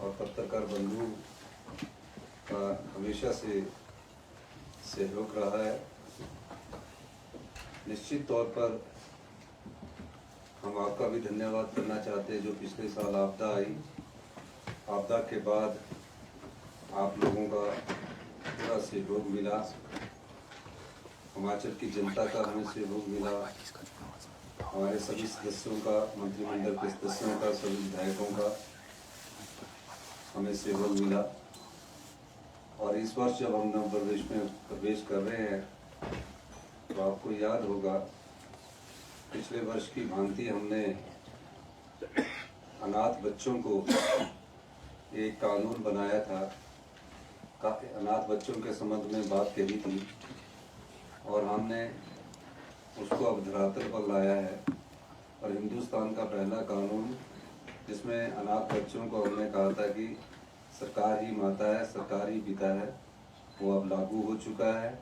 और पत्रकार बंधु का हमेशा से सहयोग रहा है। निश्चित तौर पर हम आपका भी धन्यवाद करना चाहते हैं जो पिछले साल आपदा आई, आपदा के बाद आप लोगों का पूरा सहयोग मिला, हिमाचल की जनता का हमें सहयोग मिला, हमारे सभी सदस्यों का, मंत्रिमंडल के सदस्यों का, सभी विधायकों का हमें सहयोग मिला। और इस वर्ष जब हम नव प्रदेश में प्रवेश कर रहे हैं तो आपको याद होगा पिछले वर्ष की भांति हमने अनाथ बच्चों को एक कानून बनाया था, अनाथ बच्चों के संबंध में बात कही थी और हमने उसको अब धरातल पर लाया है। और हिंदुस्तान का पहला कानून जिसमें अनाथ बच्चों को हमने कहा था कि सरकार ही माता है, सरकार ही पिता है, वो अब लागू हो चुका है।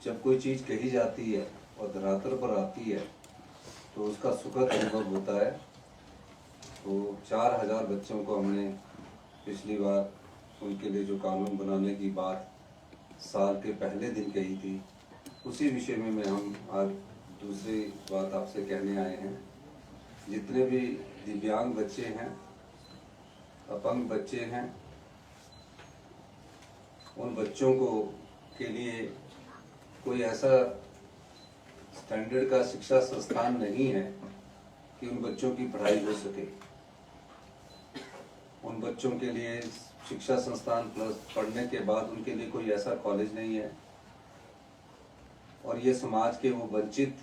जब कोई चीज़ कही जाती है और धरातल पर आती है तो उसका सुखद अनुभव होता है। तो 4000 बच्चों को हमने पिछली बार उनके लिए जो कानून बनाने की बात साल के पहले दिन कही थी, उसी विषय में हम आज दूसरी बात आपसे कहने आए हैं। जितने भी दिव्यांग बच्चे हैं, अपंग बच्चे हैं, उन बच्चों को के लिए कोई ऐसा स्टैंडर्ड का शिक्षा संस्थान नहीं है कि उन बच्चों की पढ़ाई हो सके। उन बच्चों के लिए शिक्षा संस्थान प्लस पढ़ने के बाद उनके लिए कोई ऐसा कॉलेज नहीं है। और ये समाज के वो वंचित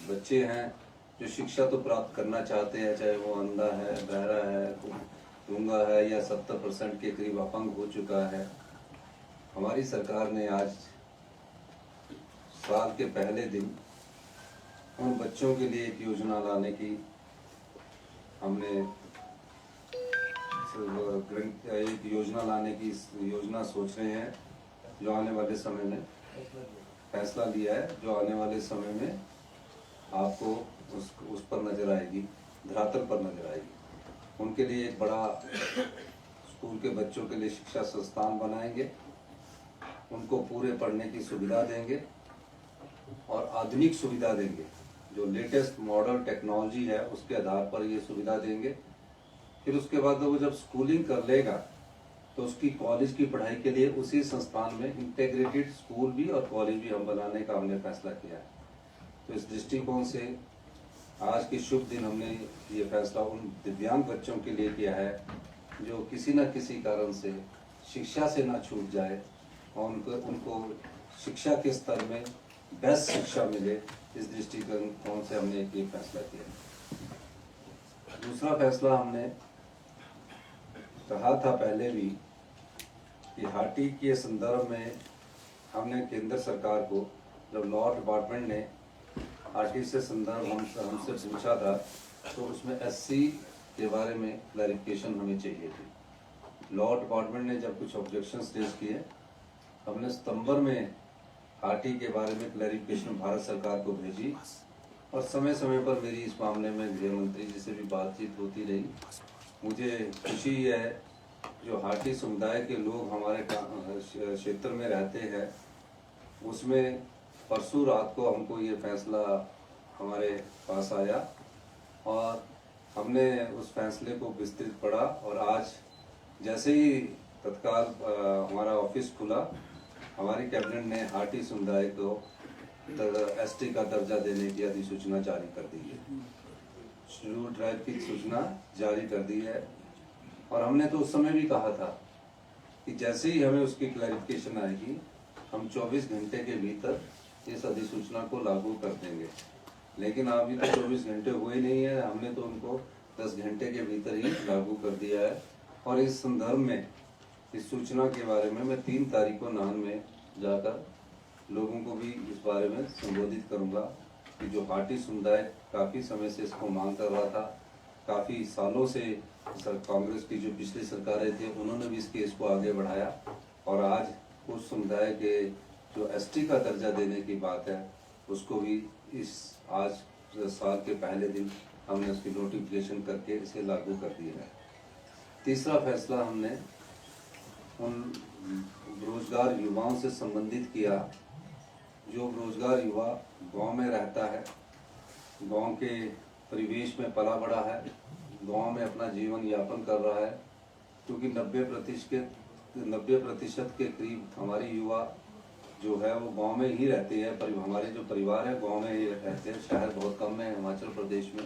बच्चे हैं जो शिक्षा तो प्राप्त करना चाहते हैं, चाहे वो अंधा है, बहरा है, गूंगा है या 70% के करीब अपंग हो चुका है। हमारी सरकार ने आज साल के पहले दिन उन बच्चों के लिए एक योजना लाने की हमने एक योजना लाने की योजना सोच रहे हैं जो आने वाले समय में फैसला लिया है, जो आने वाले समय में आपको उस पर नजर आएगी, धरातल पर नजर आएगी। उनके लिए एक बड़ा स्कूल के बच्चों के लिए शिक्षा संस्थान बनाएंगे, उनको पूरे पढ़ने की सुविधा देंगे और आधुनिक सुविधा देंगे। जो लेटेस्ट मॉडर्न टेक्नोलॉजी है उसके आधार पर ये सुविधा देंगे। फिर उसके बाद वो जब स्कूलिंग कर लेगा तो उसकी कॉलेज की पढ़ाई के लिए उसी संस्थान में इंटीग्रेटेड स्कूल भी और कॉलेज भी हम बनाने का हमने फैसला किया है। तो इस दृष्टिकोण से आज के शुभ दिन हमने ये फैसला उन दिव्यांग बच्चों के लिए किया है जो किसी न किसी कारण से शिक्षा से ना छूट जाए और उनको शिक्षा के स्तर में बेस्ट शिक्षा मिले। इस दृष्टिकोण से हमने एक फैसला किया। दूसरा फैसला हमने कहा था पहले भी कि हाटी के संदर्भ में हमने केंद्र सरकार को, जब लॉ डिपार्टमेंट ने हाटी से संदर्भ हमसे पूछा था तो उसमें एससी के बारे में क्लैरिफिकेशन हमें चाहिए थी। लॉ डिपार्टमेंट ने जब कुछ ऑब्जेक्शंस रेज किए, हमने सितंबर में हाटी के बारे में क्लैरिफिकेशन भारत सरकार को भेजी और समय समय पर मेरी इस मामले में गृह मंत्री जी से भी बातचीत होती रही। मुझे खुशी है जो हाटी समुदाय के लोग हमारे क्षेत्र में रहते हैं, उसमें परसों रात को हमको ये फैसला हमारे पास आया और हमने उस फैसले को विस्तृत पढ़ा और आज जैसे ही तत्काल हमारा ऑफिस खुला, हमारी कैबिनेट ने हाटी समुदाय को एसटी का दर्जा देने की अधिसूचना जारी कर दी है, शेड्यूल ट्राइब की सूचना जारी कर दी है। और हमने तो उस समय भी कहा था कि जैसे ही हमें उसकी क्लैरिफिकेशन आएगी हम 24 घंटे के भीतर इस अधिसूचना को लागू कर देंगे। लेकिन अभी तो 24 घंटे हुए नहीं है, हमने तो उनको 10 घंटे के भीतर ही लागू कर दिया है। और इस संदर्भ में इस सूचना के बारे में मैं 3 तारीख को नाहन में जाकर लोगों को भी इस बारे में संबोधित करूंगा कि जो हाटी समुदाय काफ़ी समय से इसको मांग कर रहा था, काफ़ी सालों से कांग्रेस की जो पिछली सरकारें थी उन्होंने भी इस केस को आगे बढ़ाया और आज उस समुदाय के जो एसटी का दर्जा देने की बात है उसको भी इस आज साल के पहले दिन हमने उसकी नोटिफिकेशन करके इसे लागू कर दिया है। तीसरा फैसला हमने उन बेरोजगार युवाओं से संबंधित किया जो बेरोजगार युवा गांव में रहता है, गांव के परिवेश में पला बड़ा है, गांव में अपना जीवन यापन कर रहा है, क्योंकि 90% के करीब हमारे युवा जो है वो गांव में ही रहते हैं। पर हमारे जो परिवार है गांव में ही रहते हैं, शहर बहुत कम है हिमाचल प्रदेश में।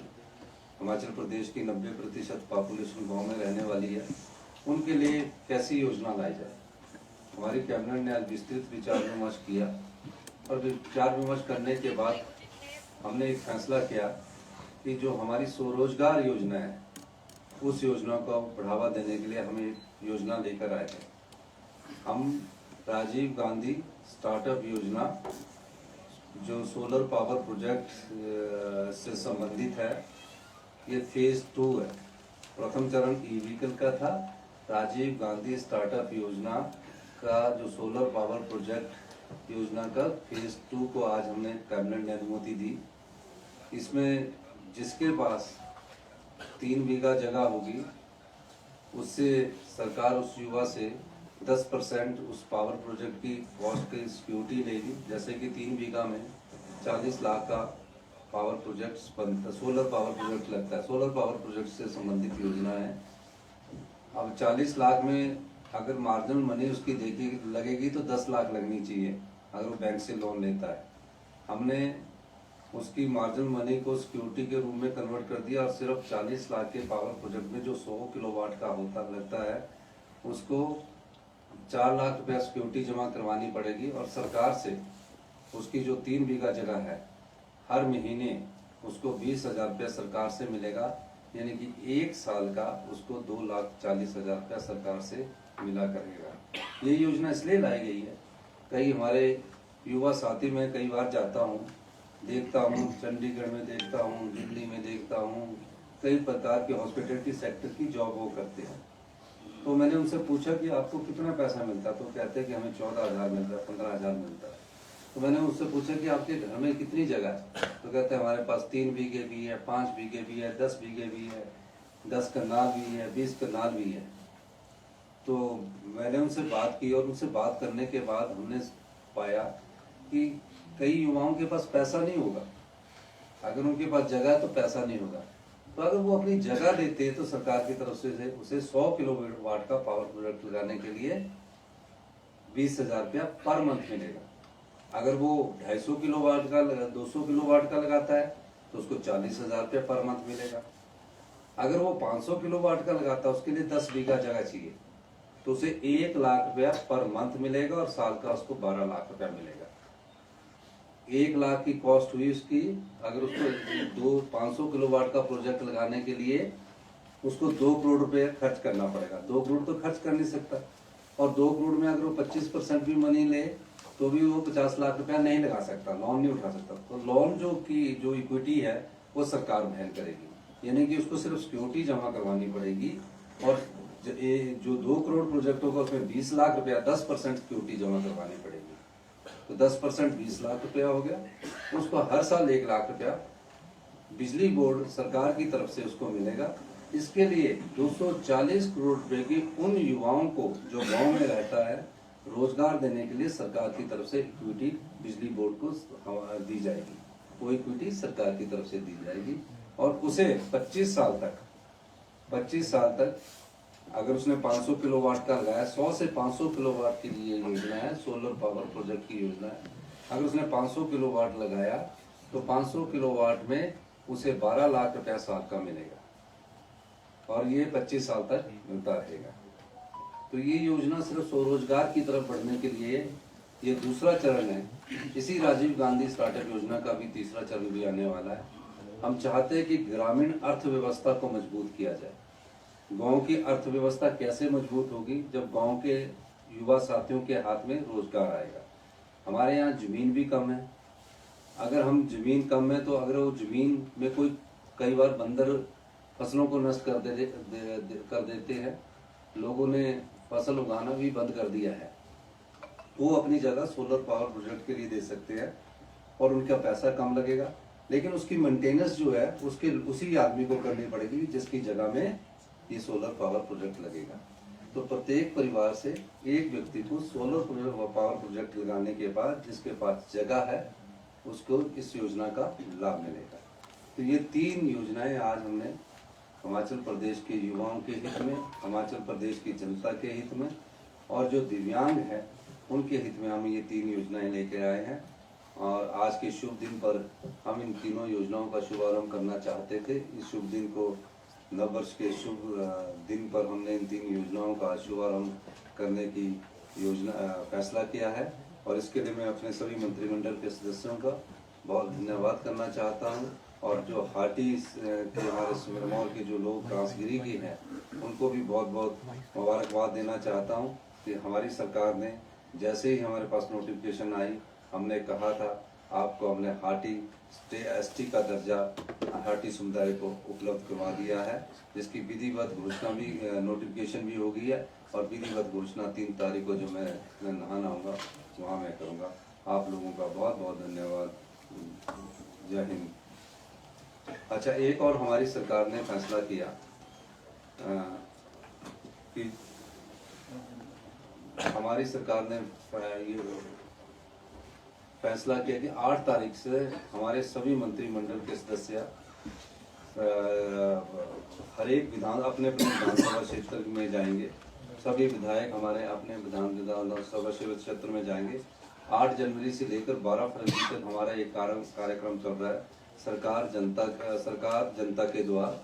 हिमाचल प्रदेश की 90% पॉपुलेशन गांव में रहने वाली है। उनके लिए कैसी योजना लाई जाए, हमारी कैबिनेट ने आज विस्तृत विचार विमर्श किया और विचार विमर्श करने के बाद हमने एक फैसला किया कि जो हमारी स्वरोजगार योजना है उस योजना को बढ़ावा देने के लिए हम एक योजना लेकर आए थे। हम राजीव गांधी स्टार्टअप योजना जो सोलर पावर प्रोजेक्ट से संबंधित है, ये फेज 2 है। प्रथम चरण ई व्हीकल का था। राजीव गांधी स्टार्टअप योजना का जो सोलर पावर प्रोजेक्ट योजना का फेज 2 को आज हमने कैबिनेट ने अनुमति दी। इसमें जिसके पास 3 बीघा जगह होगी उससे सरकार उस युवा से 10% उस पावर प्रोजेक्ट की कॉस्ट की सिक्योरिटी लेगी। जैसे कि 3 बीघा में 40 लाख का पावर प्रोजेक्ट बनता, सोलर पावर प्रोजेक्ट लगता है। सोलर पावर प्रोजेक्ट से संबंधित योजना है। अब 40 लाख में अगर मार्जिनल मनी उसकी लगेगी तो 10 लाख लगनी चाहिए अगर वो बैंक से लोन लेता है। हमने उसकी मार्जिनल मनी को सिक्योरिटी के रूप में कन्वर्ट कर दिया और सिर्फ 40 लाख के पावर प्रोजेक्ट में जो 100 किलोवाट का लगता है उसको 4 लाख रुपया सिक्योरिटी जमा करवानी पड़ेगी और सरकार से उसकी जो 3 बीघा जगह है हर महीने उसको 20,000 रुपया सरकार से मिलेगा। यानी कि 1 साल का उसको 2,40,000 रुपया सरकार से मिला करेगा। ये योजना इसलिए लाई गई है, कई हमारे युवा साथी में कई बार जाता हूँ, देखता हूँ, चंडीगढ़ में देखता हूँ, दिल्ली में देखता हूँ, कई प्रकार के हॉस्पिटैलिटी सेक्टर की जॉब वो करते हैं। तो मैंने उनसे पूछा कि आपको कितना पैसा मिलता, तो कहते हैं कि हमें 14,000 मिलता है, 15,000 मिलता है। तो मैंने उससे पूछा कि आपके घर में कितनी जगह है, तो कहते हैं हमारे पास 3 बीघे भी है, 5 बीघे भी है, 10 बीघे भी है, 10 कनाल भी है, 20 कनाल भी है। तो मैंने उनसे बात की और उनसे बात करने के बाद हमने पाया कि कई युवाओं के पास पैसा नहीं होगा। अगर उनके पास जगह है तो पैसा नहीं होगा, तो अगर वो अपनी जगह देते तो सरकार की तरफ से उसे 100 किलोवाट का पावर प्रोजेक्ट लगाने के लिए 20,000 रुपया पर मंथ मिलेगा। अगर वो 250 किलोवाट का 200 किलोवाट का लगाता है तो उसको 40,000 रुपया पर मंथ मिलेगा। अगर वो 500 किलोवाट का लगाता है, उसके लिए 10 बीघा जगह चाहिए, तो उसे 1 लाख रुपया पर मंथ मिलेगा और साल का उसको 12 लाख रुपया मिलेगा। 1 लाख की कॉस्ट हुई उसकी। अगर उसको 500 किलोवाट का प्रोजेक्ट लगाने के लिए उसको 2 करोड़ रुपए खर्च करना पड़ेगा। 2 करोड़ तो खर्च कर नहीं सकता, और 2 करोड़ में अगर वो 25% भी मनी ले तो भी वो 50 लाख रुपया नहीं लगा सकता, लोन नहीं उठा सकता। तो लोन जो इक्विटी है वो सरकार वहन करेगी, यानी कि उसको सिर्फ सिक्योरिटी जमा करवानी पड़ेगी। और जो 2 करोड़ प्रोजेक्ट होगा उसमें 20 लाख रुपया 10% सिक्योरिटी जमा करवानी पड़ेगी। तो 10% 20 लाख रुपया हो गया। उसको हर साल 1 लाख रुपया बिजली बोर्ड सरकार की तरफ से उसको मिलेगा। इसके लिए 240 करोड़ रुपए की उन युवाओं को जो गांव में रहता है रोजगार देने के लिए सरकार की तरफ से इक्विटी बिजली बोर्ड को दी जाएगी। वो इक्विटी सरकार की तरफ से दी जाएगी और उसे 25 साल तक अगर उसने 500 किलोवाट का लगाया, 100 से 500 किलोवाट के लिए योजना है, सोलर पावर प्रोजेक्ट की योजना है। अगर उसने 500 किलोवाट लगाया तो 500 किलोवाट में उसे 12 लाख रुपया साल का मिलेगा और ये 25 साल तक मिलता रहेगा। तो ये योजना सिर्फ स्वरोजगार की तरफ बढ़ने के लिए ये दूसरा चरण है। इसी राजीव गांधी स्टार्टअप योजना का भी तीसरा चरण भी आने वाला है। हम चाहते हैं कि ग्रामीण अर्थव्यवस्था को मजबूत किया जाए। गांव की अर्थव्यवस्था कैसे मजबूत होगी? जब गांव के युवा साथियों के हाथ में रोजगार आएगा। हमारे यहाँ जमीन भी कम है। अगर हम जमीन कम है तो अगर वो जमीन में कोई कई बार बंदर फसलों को नष्ट कर देते हैं, लोगों ने फसल उगाना भी बंद कर दिया है, वो अपनी जगह सोलर पावर प्रोजेक्ट के लिए दे सकते हैं और उनका पैसा कम लगेगा। लेकिन उसकी मेंटेनेंस जो है उसी आदमी को करनी पड़ेगी जिसकी जगह में ये सोलर पावर प्रोजेक्ट लगेगा। तो प्रत्येक परिवार से एक व्यक्ति को सोलर पावर प्रोजेक्ट लगाने के बाद जिसके पास जगह है उसको इस योजना का लाभ मिलेगा। तो ये 3 योजनाएं आज हमने हिमाचल प्रदेश के युवाओं के हित में, हिमाचल प्रदेश की जनता के हित में और जो दिव्यांग हैं उनके हित में हम ये 3 योजनाएं लेकर आए हैं। और आज के शुभ दिन पर हम इन तीनों योजनाओं का शुभारंभ करना चाहते थे। इस शुभ दिन को नववर्ष के शुभ दिन पर हमने इन 3 योजनाओं का शुभारंभ करने की फैसला किया है। और इसके लिए मैं अपने सभी मंत्रिमंडल के सदस्यों का बहुत धन्यवाद करना चाहता हूं। और जो हाटी के हमारे सिरमौर के जो लोग कांसगिरी के हैं उनको भी बहुत बहुत मुबारकबाद देना चाहता हूं कि हमारी सरकार ने जैसे ही हमारे पास नोटिफिकेशन आई हमने कहा था आपको हमने हाटी ST का दर्जा हाटी समुदाय को उपलब्ध करवा दिया है, जिसकी विधिवत घोषणा भी नोटिफिकेशन भी हो गई है। और विधिवत घोषणा 3 तारीख को जो मैं नहाना होगा वहाँ मैं करूँगा। आप लोगों का बहुत बहुत धन्यवाद। जय हिंद। अच्छा, एक और हमारी सरकार ने फैसला किया कि हमारी सरकार ने ये फैसला किया कि 8 तारीख से हमारे सभी मंत्रिमंडल के सदस्य हर एक अपने विधानसभा क्षेत्र में जाएंगे। सभी विधायक हमारे अपने विधानसभा क्षेत्र में जाएंगे। 8 जनवरी से लेकर 12 फरवरी तक हमारा एक कार्यक्रम चल रहा है, सरकार जनता के द्वार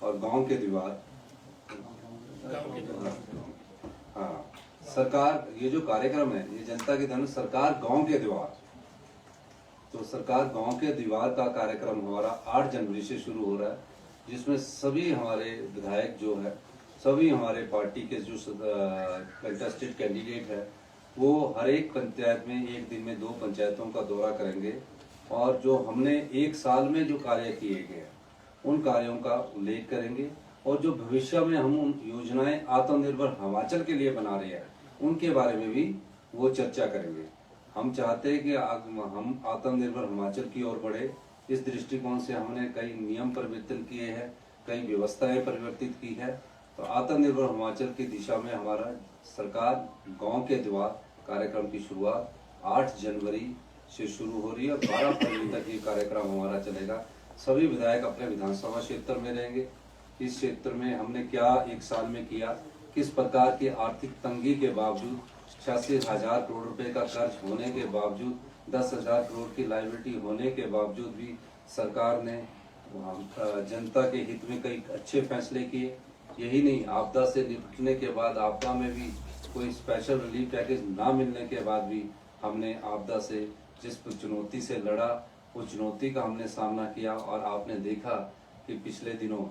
और गांव के द्वार। हाँ, सरकार ये जो कार्यक्रम है ये जनता के धन सरकार गांव के द्वार। तो सरकार गांव के द्वार का कार्यक्रम हमारा 8 जनवरी से शुरू हो रहा है, जिसमें सभी हमारे विधायक जो है, सभी हमारे पार्टी के जो कंटेस्टेड कैंडिडेट है वो हर एक पंचायत में एक दिन में 2 पंचायतों का दौरा करेंगे। और जो हमने एक साल में जो कार्य किए गए उन कार्यों का उल्लेख करेंगे। और जो भविष्य में हम उन योजनाएं आत्मनिर्भर हिमाचल के लिए बना रहे हैं उनके बारे में भी वो चर्चा करेंगे। हम चाहते हैं कि हम आत्मनिर्भर हिमाचल की ओर बढ़े। इस दृष्टिकोण से हमने कई नियम परिवर्तन किए हैं, कई व्यवस्थाएं परिवर्तित की है। तो आत्मनिर्भर हिमाचल की दिशा में हमारा सरकार गांव के द्वार कार्यक्रम की शुरुआत 8 जनवरी से शुरू हो रही है और 12 फरवरी तक ये कार्यक्रम हमारा चलेगा। सभी विधायक अपने विधानसभा क्षेत्र में रहेंगे। इस क्षेत्र में हमने क्या एक साल में किया, किस प्रकार की आर्थिक तंगी के बावजूद 86,000 करोड़ रुपए का कर्ज होने के बावजूद 10,000 करोड़ की लायबिलिटी होने के बावजूद भी सरकार ने जनता के हित में कई अच्छे फैसले किए। यही नहीं, आपदा से निपटने के बाद आपदा में भी कोई स्पेशल रिलीफ पैकेज ना मिलने के बाद भी हमने आपदा से जिस चुनौती से लड़ा उस चुनौती का हमने सामना किया। और आपने देखा कि पिछले दिनों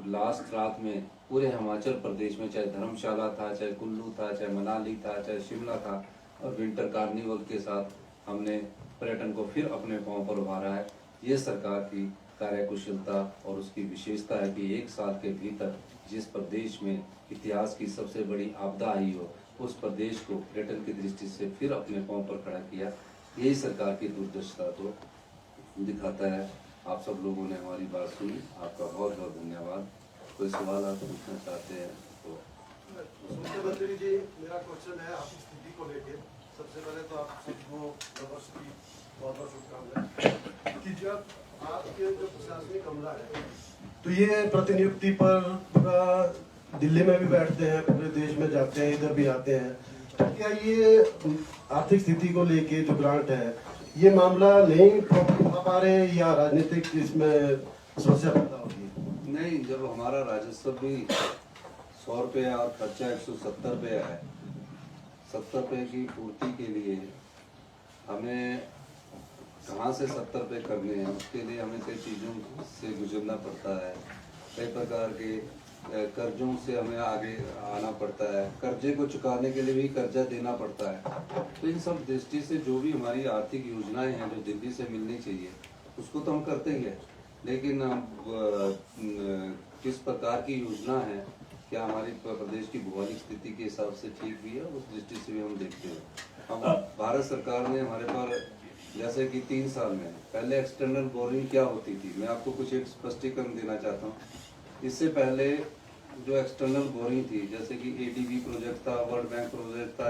लास्ट रात में पूरे हिमाचल प्रदेश में चाहे धर्मशाला था, चाहे कुल्लू था, चाहे मनाली था, चाहे शिमला था, और विंटर कार्निवल के साथ हमने पर्यटन को फिर अपने पांव पर उभारा है। ये सरकार की कार्यकुशलता और उसकी विशेषता है कि 1 साल के भीतर जिस प्रदेश में इतिहास की सबसे बड़ी आपदा आई हो उस प्रदेश को पर्यटन की दृष्टि से फिर अपने पांव पर खड़ा किया। यही सरकार की दूरदर्शिता को दिखाता है। आप सब लोगों ने हमारी बात सुनी, आपका बहुत बहुत धन्यवाद। कोई सवाल आप पूछना चाहते हैं तो? मुख्यमंत्री जी, मेरा क्वेश्चन है आपकी स्थिति को लेकर। सबसे पहले तो आप सबको नववर्ष की बहुत बहुत शुभकामनाएं कि जब आपके जो प्रशासनिक अमला है तो ये प्रतिनियुक्ति पर पूरा दिल्ली में भी बैठते हैं, पूरे देश में जाते हैं, इधर भी आते हैं। तो क्या ये आर्थिक स्थिति को लेके जो ग्रांट है ये मामला नहीं हो पा रहे या राजनीतिक इसमें समस्या पैदा होगी? नहीं, जब हमारा राजस्व भी 100 रुपये और खर्चा 170 रुपये है, 70 रुपये की पूर्ति के लिए हमें कहाँ से 70 रुपये करने हैं, उसके लिए हमें कई चीज़ों से गुजरना पड़ता है। कई प्रकार के कर्जों से हमें आगे आना पड़ता है, कर्जे को चुकाने के लिए भी कर्जा देना पड़ता है। तो इन सब दृष्टि से जो भी हमारी आर्थिक योजनाएं हैं जो दिल्ली से मिलनी चाहिए उसको तो हम करते ही हैं, लेकिन किस प्रकार की योजना है, क्या हमारी प्रदेश की भौगोलिक स्थिति के हिसाब से ठीक भी है, उस दृष्टि से भी हम देखते हैं। हम भारत सरकार ने हमारे पर जैसे कि 3 साल में पहले एक्सटर्नल बोरिंग क्या होती थी, मैं आपको कुछ एक स्पष्टीकरण देना चाहता हूँ। इससे पहले जो एक्सटर्नल बोरिंग थी, जैसे कि एडीबी प्रोजेक्ट था, वर्ल्ड बैंक प्रोजेक्ट था,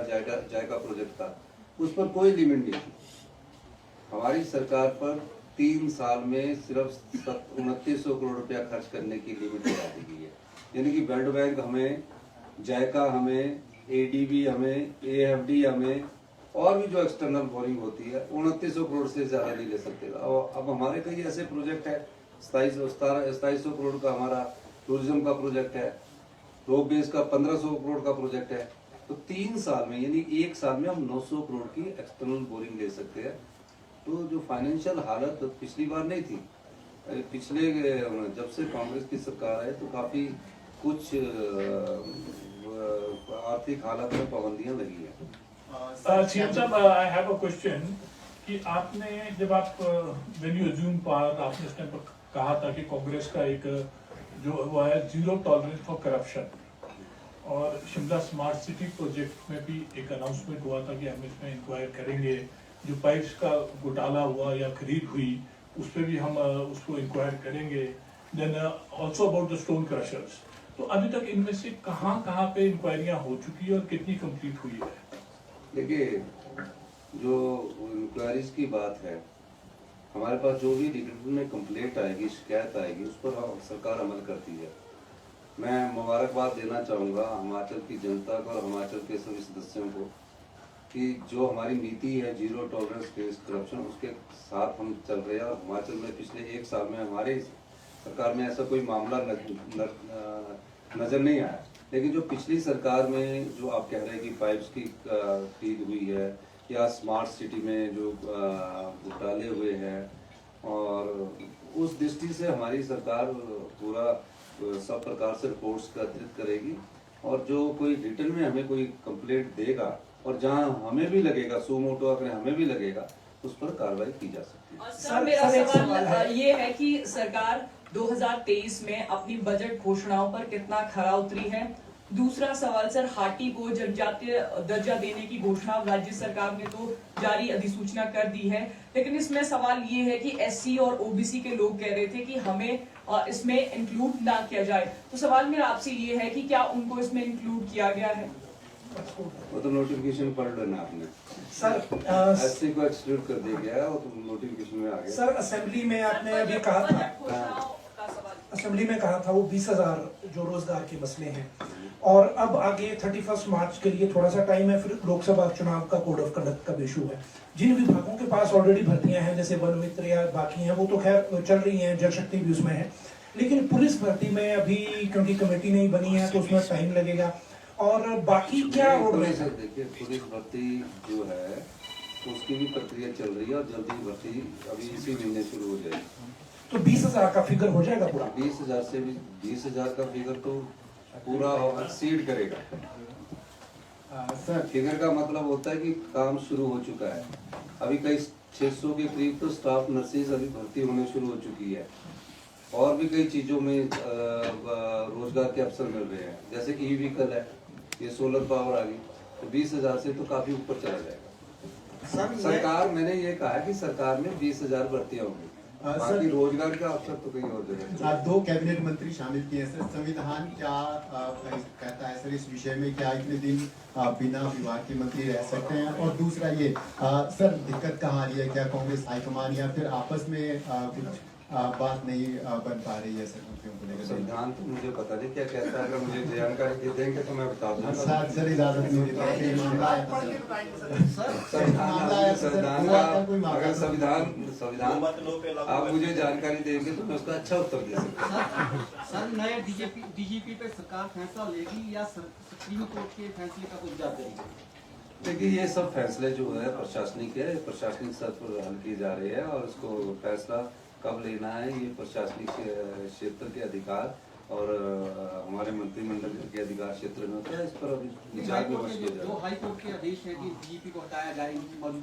जायका प्रोजेक्ट था, उस पर कोई लिमिट नहीं थी। हमारी सरकार पर 3 साल में सिर्फ 2900 करोड़ रुपया खर्च करने की लिमिट लगा दी गई है। यानी कि वर्ल्ड बैंक हमें, जायका हमें, एडीबी हमें, एएफडी हमें, और भी जो एक्सटर्नल बोरिंग होती है 2900 करोड़ से ज्यादा नहीं ले सकते। और अब हमारे कई ऐसे प्रोजेक्ट है, 2700 करोड़ का हमारा टूरिज्म का प्रोजेक्ट है, रोप बेस का 1500 करोड़ का प्रोजेक्ट है। तो 3 साल में, यानी 1 साल में हम 900 करोड़ की एक्सटर्नल बोरिंग ले सकते हैं। तो जो फाइनेंशियल हालत पिछली बार नहीं थी, पिछले जब से कांग्रेस की सरकार है तो काफी कुछ आर्थिक हालत में पाबंदियां लगी है। सीएम साहब, आई हैव अ क्वेश्चन कि आपने जब आप व्हेन यू अज्यूम पावर, आपने उस टाइम पर कहा था कि कांग्रेस का एक जो वो है जीरो टॉलरेंस फॉर करप्शन, और शिमला स्मार्ट सिटी प्रोजेक्ट में भी एक अनाउंसमेंट हुआ था कि हम इसमें इंक्वायर करेंगे, जो पाइप्स का घोटाला हुआ या खरीद हुई उस पर भी हम उसको इंक्वायर करेंगे। Then also about the stone crushers. तो अभी तक इनमें से कहाँ कहाँ पे इंक्वायरियाँ हो चुकी है और कितनी कंप्लीट हुई है? देखिए, जो इंक्वायरीज की बात है, हमारे पास जो भी रिटर्न में कंप्लेंट आएगी, शिकायत आएगी, उस पर सरकार अमल करती है। मैं मुबारकबाद देना चाहूँगा हिमाचल की जनता को और हिमाचल के सभी सदस्यों को कि जो हमारी नीति है जीरो टॉलरेंस अगेंस्ट करप्शन, उसके साथ हम चल रहे हैं। और हिमाचल में पिछले 1 साल में हमारी सरकार में ऐसा कोई मामला नजर नहीं आया। लेकिन जो पिछली सरकार में जो आप कह रहे हैं कि पाइप्स की खरीद हुई है या स्मार्ट सिटी में जो घोटाले हुए हैं, और उस दृष्टि से हमारी सरकार पूरा सब प्रकार से रिपोर्ट्स एकत्रित करेगी, और जो कोई रिटर्न में हमें कोई कंप्लेंट देगा और जहां हमें भी लगेगा, सुमोटो अगर हमें भी लगेगा, उस पर कार्रवाई की जा सकती है। सर, मेरा सवाल ये है कि सरकार 2023 में अपनी बजट घोषणाओं पर कितना खरा उतरी है। दूसरा सवाल सर, हाटी को जनजातीय दर्जा देने की घोषणा राज्य सरकार ने तो जारी अधिसूचना कर दी है, लेकिन इसमें सवाल ये है कि एससी और ओबीसी के लोग कह रहे थे कि हमें इसमें इंक्लूड ना किया जाए। तो सवाल मेरा आपसे ये है कि क्या उनको इसमें इंक्लूड किया गया है? वो तो नोटिफिकेशन पढ़ लेना आपने सर। एससी को एक्सक्लूड कर दिया गया है, वो तो नोटिफिकेशन में आ गया। सर, असेंबली में आपने अभी कहा था, असेंबली में कहा था वो 20,000 जो रोजगार के मसले हैं, और अब आगे 31 मार्च के लिए थोड़ा सा टाइम है, फिर लोकसभा चुनाव का कोड ऑफ कंडक्ट का इशू है। जिन विभागों के पास ऑलरेडी भर्तियां हैं, जैसे वन मित्र या बाकी हैं, वो तो खैर चल रही हैं, जल शक्ति भी उसमें है, लेकिन पुलिस भर्ती में अभी क्योंकि कमेटी नहीं बनी है तो उसमें टाइम लगेगा। और बाकी क्या देखिए, पुलिस भर्ती जो है उसकी भी प्रक्रिया चल रही है, और जल्दी भर्ती अभी इसी महीने शुरू हो जाएगी। तो 20,000 का फिगर हो जाएगा पूरा? 20,000 से भी 20,000 का फिगर तो पूरा एक्सीड करेगा। सर, फिगर का मतलब होता है कि काम शुरू हो चुका है। अभी कई 600 के करीब तो स्टाफ नर्सेज अभी भर्ती होने शुरू हो चुकी है, और भी कई चीजों में रोजगार के अवसर मिल रहे हैं, जैसे कि ई व्हीकल है, ये सोलर पावर आ गई, तो 20,000 से तो काफी ऊपर चला जाएगा। सरकार, मैंने ये कहा कि सरकार में 20,000 भर्तियां होंगी, बाकी रोजगार का अवसर तो कहीं और जगह। 2 कैबिनेट मंत्री शामिल किए सर। संविधान क्या कहता है सर इस विषय में? क्या इतने दिन बिना विभाग के मंत्री रह सकते हैं? और दूसरा ये सर, दिक्कत कहाँ आ रही है? क्या कांग्रेस हाईकमान या फिर आपस में कुछ बात नहीं बन पा रही है सर मंत्रियों को लेकर? संविधान तो मुझे पता नहीं क्या कहता है, अगर मुझे जानकारी दे देंगे तो मैं बता दूंगा। सर इजाजत नहीं होगी, मामला आया था अगर संविधान आप मुझे जानकारी देंगे तो मैं उसका अच्छा उत्तर दे सकता। सर, नए डीजीपी पे सरकार फैसला लेगी या सुप्रीम कोर्ट के फैसले का कुछ जात देगी? देखिए, ये सब फैसले जो है प्रशासनिक है, प्रशासनिक स्तर पर हल किए जा रहे हैं, और उसको फैसला कब लेना है ये प्रशासनिक क्षेत्र के अधिकार और हमारे मंत्रिमंडल के अधिकार क्षेत्र में होता है। इस पर अभी विचार विमर्श किया जा रहा है। हाई कोर्ट के आदेश है कि डीजीपी को हटाया जाए।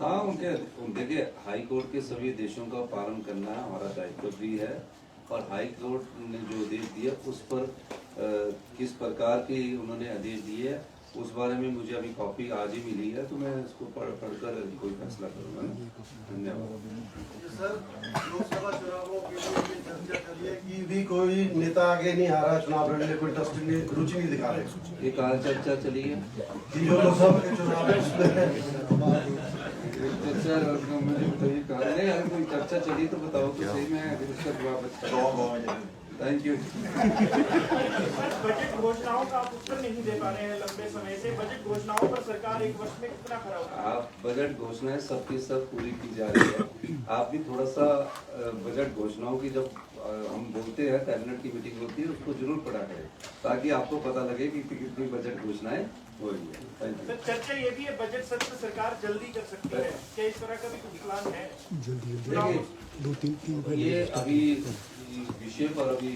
हाँ, उनके देखिए, हाई कोर्ट के सभी आदेशों का पालन करना हमारा दायित्व भी है, और हाई कोर्ट ने जो आदेश दिए उस पर किस प्रकार के उन्होंने आदेश दिए उस बारे में मुझे अभी कॉपी आज ही मिली है, तो मैं इसको पढ़कर कोई फैसला करूँगा। धन्यवाद। सर, लोकसभा चुनावों के लिए भी चर्चा चली है कि भी कोई नेता आगे नहीं आ रहा चुनाव लड़ने, कोई रुचि नहीं दिखा रहे। ये कहाँ चर्चा चली है? कि जो लोकसभा के चुनाव है उसमें चर्चा मुझे बताइए कहाँ नहीं, अगर कोई चर्चा चली तो बताओ तो सही, मैं उसका जवाब अच्छा। Thank you. बजट घोषणाओं का आप उत्तर नहीं दे पा रहे हैं लंबे समय से। बजट घोषणाओं पर सरकार एक वर्ष में कितना खरा उतरी? आप बजट घोषणाएं सबकी सब पूरी की जा रही है। आप भी थोड़ा सा बजट घोषणाओं की जब हम बोलते हैं, कैबिनेट की मीटिंग होती है, उसको जरूर पढ़ा करें ताकि आपको पता लगे कि कितनी बजट घोषणाएं हो रही है। Thank you. सर, चर्चा ये भी है बजट सत्र सरकार जल्दी कर सकती है, क्या इस तरह का भी कुछ प्लान है? देखिए, ये अभी विषय पर अभी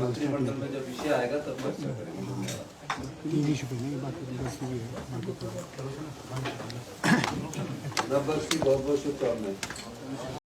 मंत्रिमंडल में जब विषय आएगा तब चर्चा करेंगे। नववर्ष की बहुत बहुत शुभकामनाएं।